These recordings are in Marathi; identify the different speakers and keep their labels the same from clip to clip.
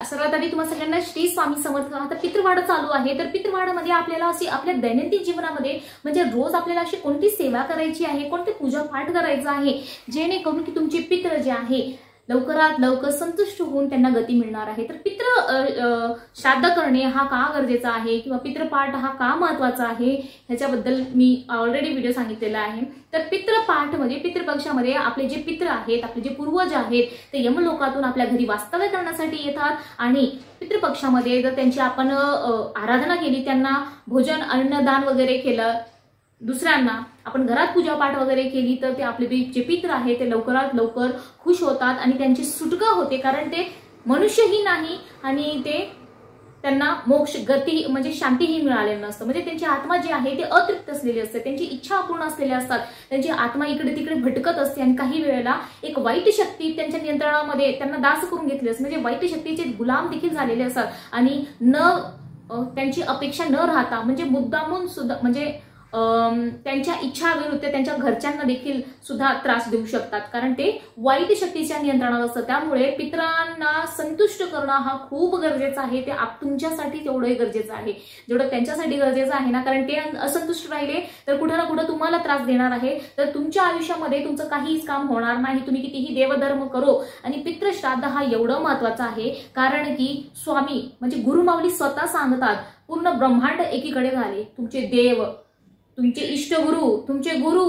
Speaker 1: सर्वात आधी तुम्हाला सगळ्यांना श्री स्वामी समर्थ. आता पितृवाढ चालू आहे, तर पितृवाढामध्ये आपल्याला अशी आपल्या दैनंदिन जीवनामध्ये म्हणजे रोज आपल्याला अशी कोणती सेवा करायची आहे, कोणते पूजा पाठ करायचा आहे, जेणेकरून की तुमचे पितृ जे आहे लवकरात लवकर संतुष्ट होऊन त्यांना गती मिळणार आहे. तर पितृ श्राद्ध करणे हा का गरजेचा आहे किंवा पितृपाठ हा का महत्वाचा आहे ह्याच्याबद्दल मी ऑलरेडी व्हिडिओ सांगितलेला आहे. तर पितृपाठ म्हणजे पितृपक्षामध्ये आपले जे पितृ आहेत, आपले जे पूर्वज आहेत ते यमलोकातून आपल्या घरी वास्तव्य करण्यासाठी येतात आणि पितृपक्षामध्ये जर त्यांची आपण आराधना केली, त्यांना भोजन अन्नदान वगैरे केलं, दुसऱ्यांना आपण घरात पूजापाठ वगैरे केली, तर ते आपले जे पितृ आहे ते लवकरात लवकर खुश होतात आणि त्यांची सुटका होते. कारण ते मनुष्यही नाही आणि ते त्यांना मोक्ष गती म्हणजे शांतीही मिळालेलं नसतं. म्हणजे त्यांची आत्मा जी आहे ते अतृप्त असलेली असते, त्यांची इच्छा अपूर्ण असलेल्या असतात, त्यांची आत्मा इकडे तिकडे भटकत असते आणि काही वेळेला एक वाईट शक्ती त्यांच्या नियंत्रणामध्ये त्यांना दास करून घेतली असते. म्हणजे वाईट शक्तीचे गुलाम देखील झालेले असतात आणि त्यांची अपेक्षा न राहता म्हणजे मुद्दामून सुद्धा म्हणजे त्यांच्या इच्छा विरुद्ध त्यांच्या घरच्यांना देखील सुद्धा त्रास देऊ शकतात, कारण ते वाईट शक्तीच्या नियंत्रणात असतं. त्यामुळे पितरांना संतुष्ट करणं हा खूप गरजेचं आहे. ते तुमच्यासाठी तेवढंही गरजेचं आहे जेवढं त्यांच्यासाठी गरजेचं आहे ना. कारण ते असंतुष्ट राहिले तर कुठे ना कुठे तुम्हाला त्रास देणार आहे. तर तुमच्या आयुष्यामध्ये तुमचं काहीच काम होणार नाही, तुम्ही कितीही देवधर्म करो. आणि पितृश्राद्ध हा एवढं महत्वाचा आहे कारण की स्वामी म्हणजे गुरुमाऊली स्वतः सांगतात, पूर्ण ब्रह्मांड एकीकडे झाले, तुमचे देव, तुमचे इष्टगुरु, तुमचे गुरु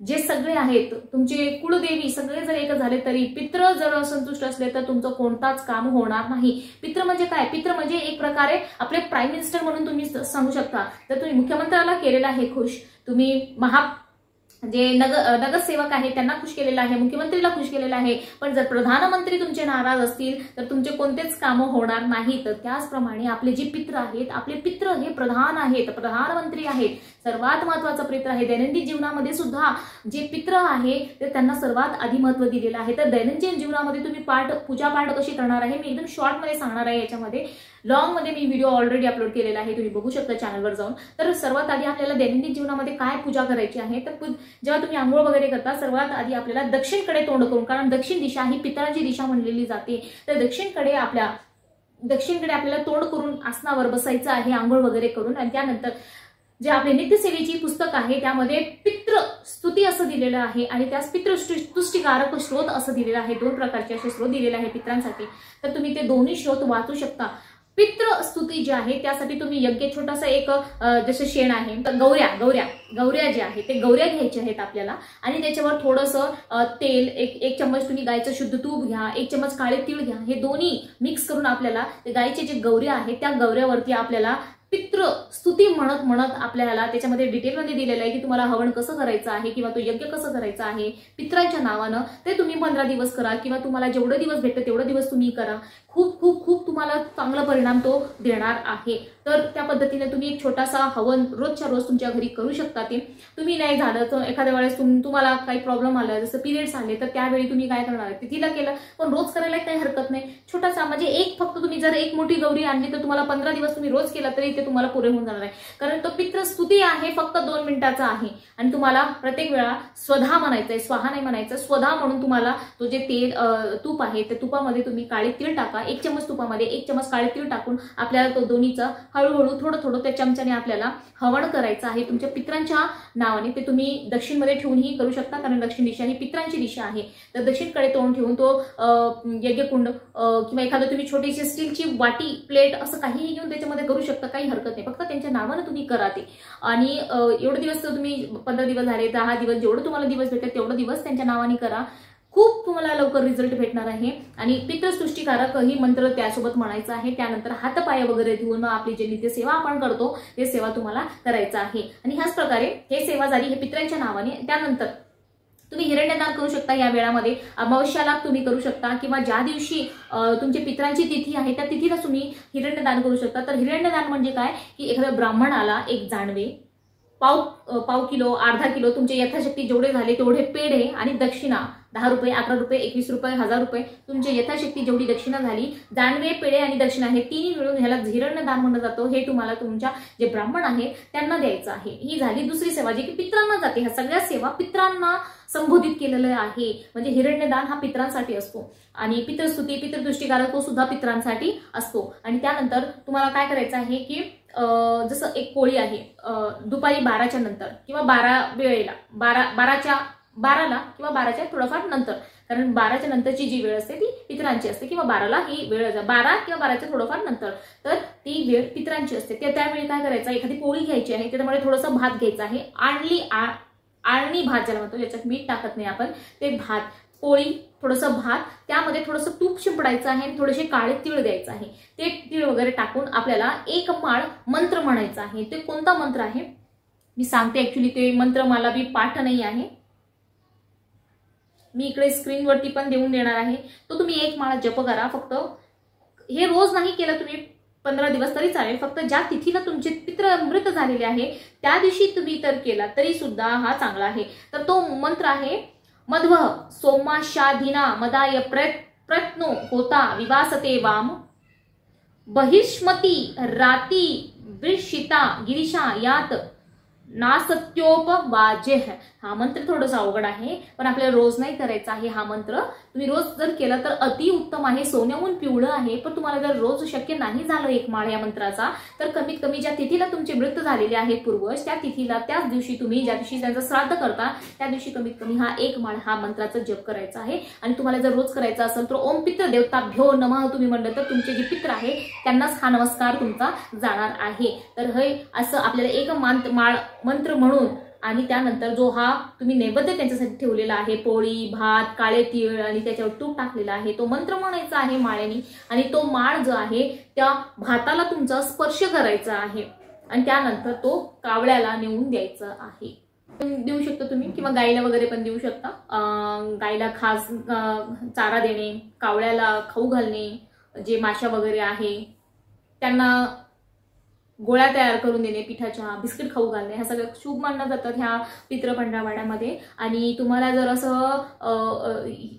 Speaker 1: जे सगळे आहेत, तुमचे कुलदेवी सगळे जर एक झाले तरी पितृ जर असंतुष्ट असले तर तुमचं कोणताच काम होणार नाही. पितृ म्हणजे काय? पितृ म्हणजे एक प्रकारे आपले प्राईम मिनिस्टर म्हणून तुम्ही सांगू शकता. जर तुम्ही मुख्यमंत्र्याला केलेला आहे खुश, तुम्ही जे नगरसेवक आहे त्यांना खुश केलेलं आहे, मुख्यमंत्रीला खुश केलेलं आहे, पण जर प्रधानमंत्री तुमचे नाराज असतील तर तुमचे कोणतेच काम होणार नाही. तर त्याचप्रमाणे आपले जे पितृ आहेत, आपले पितृ हे प्रधान आहेत, प्रधानमंत्री आहेत, सर्वात महत्वाचा पितृ आहे. दैनंदिन जीवनामध्ये सुद्धा जे पितृ आहे ते त्यांना सर्वात आधी महत्व दिलेलं आहे. तर दैनंदिन जीवनामध्ये तुम्ही पूजापाठ कशी करणार आहे मी एकदम शॉर्ट मध्ये सांगणार आहे. याच्यामध्ये लॉंग मध्ये मी व्हिडिओ ऑलरेडी अपलोड केलेला आहे, तुम्ही बघू शकता चॅनलवर जाऊन. तर सर्वात आधी आपल्याला दैनंदिन जीवनामध्ये काय पूजा करायची आहे, तर जेव्हा तुम्ही आंघोळ वगैरे करता सर्वात आधी आपल्याला दक्षिणकडे तोंड करून, कारण दक्षिण दिशा ही पितरांची दिशा म्हणलेली जाते, तर दक्षिणकडे आपल्याला तोंड करून आसनावर बसायचं आहे आंघोळ वगैरे करून. आणि त्यानंतर जे आपले नित्यसेवेची पुस्तक आहे त्यामध्ये पितृ स्तुती असं दिलेलं आहे आणि त्यास पितृ तुष्टिकारक स्रोत असं दिलेलं आहे. 2 प्रकारचे असे स्रोत दिलेले आहे पितरांसाठी, तर तुम्ही ते दोन्ही स्रोत वाचू शकता. पितृ स्तुती जे आहे त्यासाठी तुम्ही यज्ञ छोटासा एक जसं शेण आहे, गौऱ्या जे आहे ते गौऱ्या घ्यायच्या आहेत आपल्याला आणि त्याच्यावर थोडंसं तेल, एक चम्मच तुम्ही गायचं शुद्ध तूप घ्या, 1 चम्मच काळे तीळ घ्या, हे दोन्ही मिक्स करून आपल्याला ते गायचे जे गौऱ्या आहेत त्या गौऱ्यावरती आपल्याला पितृ स्तुती म्हणत आपल्याला त्याच्यामध्ये डिटेलमध्ये दिलेलं आहे की तुम्हाला हवन कसं करायचं आहे किंवा तो यज्ञ कसं करायचा आहे पितरांच्या नावानं. ते तुम्ही 15 दिवस करा किंवा तुम्हाला जेवढे दिवस भेटते तेवढे दिवस तुम्ही करा. खूप खूप खूप तुम्हाला चांगला परिणाम तो देणार आहे. तर त्या पद्धतीने तुम्ही एक छोटासा हवन रोजच्या रोज तुमच्या घरी करू शकता. ते तुम्ही नाही झालं तर एखाद्या वेळेस तुम्हाला काही प्रॉब्लेम आला, जसं पिरियड्स आले, तर त्यावेळी तुम्ही काय करणार आहे, तिथीला केलं, पण रोज करायला काही हरकत नाही. छोटासा म्हणजे फक्त तुम्ही जर एक मोठी गौरी आणली तर तुम्हाला 15 दिवस तुम्ही रोज केला तरी ते तुम्हाला पुरे होऊन जाणार आहे. कारण तो पितृ स्तुती आहे फक्त 2 मिनिटाचा आहे आणि तुम्हाला प्रत्येक वेळा स्वधा म्हणायचंय, स्वाहा नाही म्हणायचं, स्वधा म्हणून तुम्हाला तो जे तेल तूप आहे त्या तुपामध्ये तुम्ही काळे तीळ टाका. 1 चम्मच तुपामध्ये 1 चम्मच काळे तीळ टाकून आपल्याला तो दोन्हीचा हळूहळू थोडं त्या चमच्याने आपल्याला हवन करायचं आहे तुमच्या पितरांच्या नावाने. ते तुम्ही दक्षिणमध्ये ठेवूनही करू शकता, कारण दक्षिण दिशा ही पितरांची दिशा आहे. तर दक्षिणकडे तोंड ठेवून तो यज्ञकुंड किंवा एखादं तुम्ही छोटीशी स्टीलची वाटी, प्लेट असं काहीही घेऊन त्याच्यामध्ये करू शकता, काही हरकत नाही. फक्त त्यांच्या नावानं तुम्ही करा ते. आणि एवढे दिवस तर तुम्ही 15 दिवस झाले, 10 दिवस, जेवढं तुम्हाला दिवस भेटेल तेवढं दिवस त्यांच्या नावाने करा. खूप तुम्हाला लवकर रिझल्ट भेटणार आहे. आणि पितृसृष्टीकारक ही मंत्र त्यासोबत म्हणायचा आहे. त्यानंतर हातपाय वगैरे धुवून आपली जे नित्य सेवा आपण करतो ते सेवा तुम्हाला करायचं आहे. आणि ह्याच प्रकारे हे सेवा झाली हे पितरांच्या नावाने. त्यानंतर तुम्ही हिरण्यदान करू शकता. या वेळामध्ये अमावस्याला तुम्ही करू शकता किंवा ज्या दिवशी तुमच्या पितरांची तिथी आहे त्या तिथीला तुम्ही हिरण्यदान करू शकता. तर हिरण्यदान म्हणजे काय की एखाद्या ब्राह्मणाला एक जानवे, पाव किलो, अर्धा किलो, तुमचे यथाशक्ती जेवढे झाले तेवढे पेढे आणि दक्षिणा 10 रुपये, 11 रुपये, 21 रुपये, 1000 रुपये तुमच्या यथाशक्ती जेवढी दक्षिणा झाली, दानवे, पेढे आणि दक्षिणा हे तिन्ही मिळून ह्याला हिरण्यदान म्हणलं जातं. हे तुम्हाला तुमच्या जे ब्राह्मण आहेत त्यांना द्यायचं आहे. ही झाली दुसरी सेवा जी की पित्रांना जाते. ह्या सगळ्या सेवा पित्रांना संबोधित केलेलं आहे. म्हणजे हिरण्यदान हा पित्रांसाठी असतो आणि पितृस्तुती, पितृदृष्टिकारक तो सुद्धा पित्रांसाठी असतो. आणि त्यानंतर तुम्हाला काय करायचं आहे की जसं एक पोळी आहे दुपारी 12च्या नंतर किंवा 12 वेळेला, 12ला किंवा 12च्या थोडंफार नंतर, कारण 12च्या नंतरची जी वेळ असते ती पित्रांची असते किंवा 12ला ही वेळ 12 किंवा 12च्या थोडंफार नंतर, तर ती वेळ पित्रांची असते. त्यावेळी काय करायचं, एखादी पोळी घ्यायची आहे, त्याच्यामुळे थोडंसं भात घ्यायचं आहे. आळणी भात ज्याला म्हणतो, ज्याच्यात मीठ टाकत नाही आपण, ते भात, पोळी, थोडंसं भात, त्यामध्ये थोडंसं तूप शिंपडायचं आहे आणि थोडेसे काळे तीळ द्यायचं आहे. ते तीळ वगैरे टाकून आपल्याला एक माळ मंत्र म्हणायचा आहे. ते कोणता मंत्र आहे मी सांगते. ऍक्च्युली ते मंत्र मला बी पाठ नाही आहे, मी इकडे स्क्रीनवरती पण देऊन देणार आहे. तो तुम्ही एक माळा जप करा. फक्त हे रोज नाही केलं तुम्ही 15 दिवस तरी चालेल. फक्त ज्या तिथीला तुमचे पित्र मृत झालेले आहे त्या दिवशी तुम्ही तर केला तरी सुद्धा हा चांगला आहे. तर तो मंत्र आहे, मध्व सोमाशाधीना मदाय प्रत्नो होता विवासते वाम बहिष्मती राती वृषिता गिरिशा यात नासत्योपवाजे. हा मंत्र थोडासा अवघड आहे पण आपल्याला रोज नाही करायचा आहे. हा मंत्र तुम्ही रोज जर केला तर अति उत्तम आहे. सोन्याहून पिवळं आहे. पण तुम्हाला जर रोज शक्य नाही झालं एक माळ या मंत्राचा, तर कमीत कमी ज्या तिथीला तुमचे मृत झालेले आहेत पूर्वज, त्या तिथीला, त्याच दिवशी तुम्ही ज्या दिवशी त्यांचं श्राद्ध करता त्या दिवशी कमीत कमी हा एक माळ हा मंत्राचा जप करायचा आहे. आणि तुम्हाला जर रोज करायचा असेल तर ओम पित्र देवताभ्यो नमः तुम्ही म्हणलं तर तुमचे जे पित्र आहे त्यांनाच हा नमस्कार तुमचा जाणार आहे. तर हे असं आपल्याला एक माळ मंत्र म्हणून, आणि त्यानंतर जो हा तुम्ही नैवेद्य त्यांच्यासाठी ठेवलेला आहे, पोळी, भात, काळे तीळ आणि त्याच्यावर तूप टाकलेला आहे, तो मंत्र म्हणायचा आहे माळ्यानी. आणि तो माळ जो आहे त्या भाताला तुमचा स्पर्श करायचा आहे आणि त्यानंतर तो कावळ्याला नेऊन द्यायचा आहे. देऊ शकता तुम्ही किंवा गाईला वगैरे पण देऊ शकता. गाईला खास चारा देणे, कावळ्याला खाऊ घालणे, जे माशा वगैरे आहे त्यांना गोळ्या तयार करून देणे, पिठाच्या बिस्किट खाऊ घालणे, ह्या सगळ्या शुभ मानल्या जातात ह्या पितृ पंधरवड्यामध्ये. आणि तुम्हाला जर असं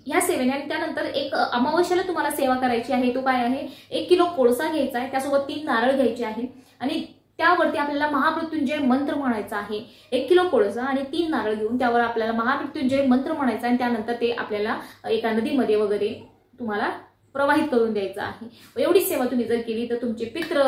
Speaker 1: ह्या सेवेने, आणि त्यानंतर एक अमावस्याला तुम्हाला सेवा करायची आहे. तो काय आहे, 1 किलो कोळसा घ्यायचा आहे, त्यासोबत 3 नारळ घ्यायचे आहे आणि त्यावरती आपल्याला महामृत्युंजय मंत्र म्हणायचा आहे. 1 किलो कोळसा आणि 3 नारळ घेऊन त्यावर आपल्याला महामृत्युंजय मंत्र म्हणायचा आणि त्यानंतर ते आपल्याला एका नदीमध्ये वगैरे तुम्हाला प्रवाहित करून द्यायचं आहे. एवढी सेवा तुम्ही जर केली तर तुमचे पित्र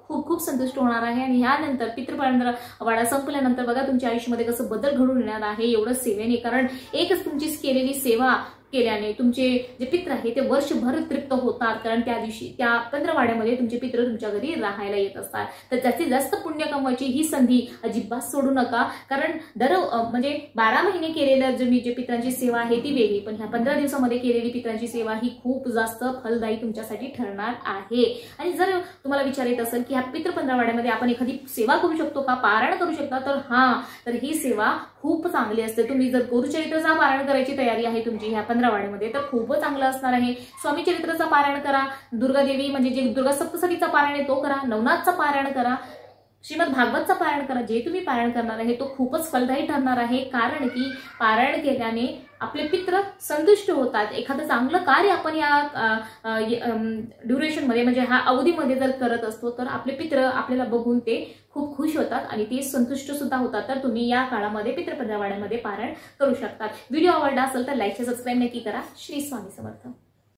Speaker 1: खूप खूप संतुष्ट होणार आहे. आणि ह्यानंतर पितृपंधरवडा संपल्यानंतर बघा तुमच्या आयुष्यामध्ये कसं बदल घडून येणार आहे एवढं सेवेने. कारण एकच तुमची केलेली सेवा केल्याने तुमचे जे पित्र आहे ते वर्षभर तृप्त होतात. कारण त्या दिवशी त्या पंधरवाड्यामध्ये तुमचे पित्र तुमच्या घरी राहायला येत असतात. तर जास्तीत जास्त पुण्य कमवायची ही संधी अजिबात सोडू नका. कारण म्हणजे 12 महिने केलेलं जे पित्रांची सेवा आहे ती वेगळी, पण ह्या 15 दिवसामध्ये केलेली पित्रांची सेवा ही खूप जास्त फलदायी तुमच्यासाठी ठरणार आहे. आणि जर तुम्हाला विचार येत असेल की ह्या पितृ पंधरवाड्यामध्ये आपण एखादी सेवा करू शकतो का, पारायण करू शकता, तर ही सेवा खूप चांगली असते. तुम्ही जर गुरुचरित्राचा पारायण करायची तयारी आहे तुमची ह्या पंधरवाड्यामध्ये तर खूप चांगलं असणार आहे. स्वामी चरित्राचा पारायण करा, दुर्गा देवी म्हणजे जे दुर्गा सप्तशतीचा पारायण आहे तो करा, नवनाथचा पारायण करा, श्रीमद भागवतचा पारायण करा. जे तुम्ही पारायण करणार आहे तो खूपच फलदायी ठरणार आहे. कारण की पारायण केल्याने आपले पित्र संतुष्ट होतात. एखादं चांगलं कार्य आपण या ड्युरेशन मध्ये म्हणजे ह्या अवधीमध्ये जर करत असतो तर आपले पित्र आपल्याला बघून ते खूप खुश होतात आणि ते संतुष्ट सुद्धा होतात. तर तुम्ही या काळामध्ये पितृ पंधरवड्यामध्ये पारायण करू शकतात. व्हिडिओ आवडला असेल तर लाईक सबस्क्राईब नक्की करा. श्री स्वामी समर्थ.